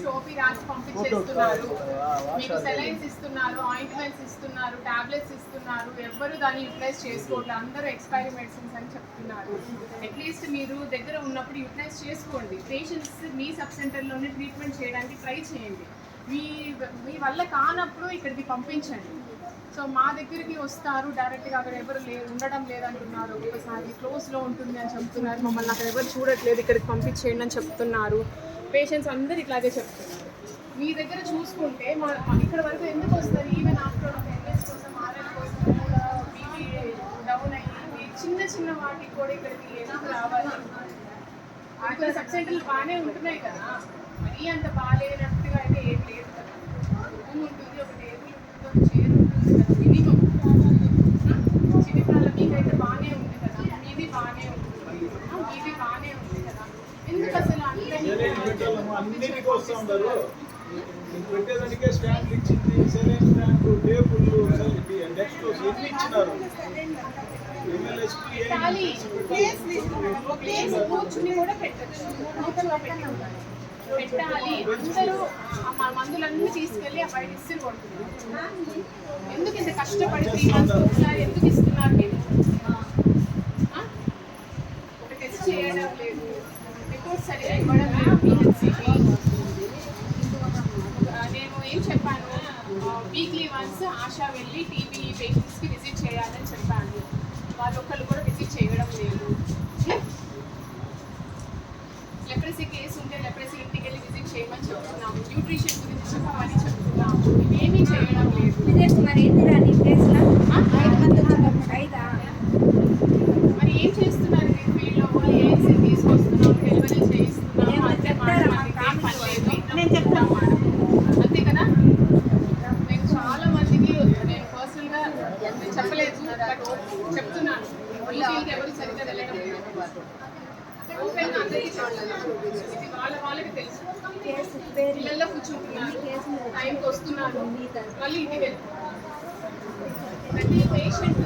Just OP రాసి పంపించేస్తున్నారు. మీకు salines ఇస్తున్నారు, ఆయింట్మెంట్స్ ఇస్తున్నారు, టాబ్లెట్స్ ఇస్తున్నారు. ఎవ్వరు దాన్ని యూటిలైజ్ చేసుకోవట్లేదు. అందరూ ఎక్స్పైరీ మెడిసిన్స్ అని చెప్తున్నారు. అట్లీస్ట్ మీరు దగ్గర ఉన్నప్పుడు యూటిలైజ్ చేసుకోండి. పేషెంట్స్ మీ సబ్ సెంటర్లోనే ట్రీట్మెంట్ చేయడానికి ట్రై చేయండి. మీ వల్ల కానప్పుడు ఇక్కడికి పంపించండి. సో మా దగ్గరికి వస్తారు డైరెక్ట్గా, అక్కడ ఎవరు ఉండడం లేదంటున్నారు. ఒక్కొక్కసారి క్లోజ్లో ఉంటుంది అని చెప్తున్నారు. మమ్మల్ని అక్కడ ఎవరు చూడట్లేదు, ఇక్కడికి పంపించేయండి అని చెప్తున్నారు. పేషెంట్స్ అందరు ఇట్లాగే చెప్తున్నారు. మీ దగ్గర చూసుకుంటే ఇక్కడ వరకు ఎందుకు వస్తారు? ఈవెన్ ఆఫ్టర్ ఎంఎస్ కోసం, ఆర్ఎల్ కోసం బీపీ డౌన్ అయ్యి చిన్న చిన్న వాటికి కూడా ఇక్కడికి ఎందుకు రావాలి? అక్కడ సబ్ సెంటర్లు బాగానే ఉంటున్నాయి కదా, మరీ అంత బాగాలేనట్టుగా అయితే ఏం లేదు కదా. రూమ్ ఉంటుంది, ఒక టేబుల్ ఉంటుంది, చైర్ ఉంటుంది కదా మినిమం. చిన్నపిల్లల మీకైతే బాగానే ఉంది కదా, మీది బాగానే ఉంటుంది, మీది బాగానే ఉంది కదా. ఎందుకు అసలు పెట్టేదానికే స్టాండ్ ఇచ్చింది, సెలైన్ స్టాండ్, టేబుల్, నెక్స్ట్ ఇచ్చినారు. కూర్చుని కూడా పెట్టచ్చు, పెట్టాలి. అందరూ మా మందులన్నీ తీసుకెళ్ళి ఆ బయట ఇస్త్రీ కొడుతున్నారు. ఎందుకు ఇంత కష్టపడి 3 months ఒకసారి ఎందుకు ఇస్తున్నారు? మీరు ఒక టెస్ట్ చేయడం లేదు, రిపోర్ట్స్ సరిగా ఇవ్వడం లేదు. పిహెచ్సికి నేను ఏం చెప్పాను, వీక్లీ వన్స్ ఆశా వెళ్ళి టీబీ పేషెంట్స్కి విజిట్ చేయాలని చెప్పాను. వాళ్ళు ఒక్కళ్ళు కూడా విజిట్ చేయడం లేదు. లెప్రసీ కేసు ఉంటే లెప్రసీ ఇంటికి వెళ్ళి విజిట్ చేయమని చెప్తున్నాము. న్యూట్రిషన్ గురించి చెప్పమని చెప్తున్నాము. ఇవేమీ చేయడం లేదు. మరి ఏం చేస్తున్నారు మీరు ఫీల్డ్లో? ఓన్లీ ఏసీ తీసుకొస్తున్నాం, డెలివరీ చేయిస్తున్నాం, అంతే చెప్తాము అంతే కదా. నేను చాలా మందికి నేను పర్సనల్గా చెప్పలేదు, బట్ చెప్తున్నాను. ఓటీకి ఎవరు సరిగ్గా వెళ్ళడం లేదు. ఓపెన్ అందరికీ ఇది వాళ్ళకి తెలుసు. పిల్లల్లో కూర్చుంటున్నారు, టైంకి వస్తున్నారు, మళ్ళీ ఇంటికి వెళ్తున్నారు. ప్రతి పేషెంట్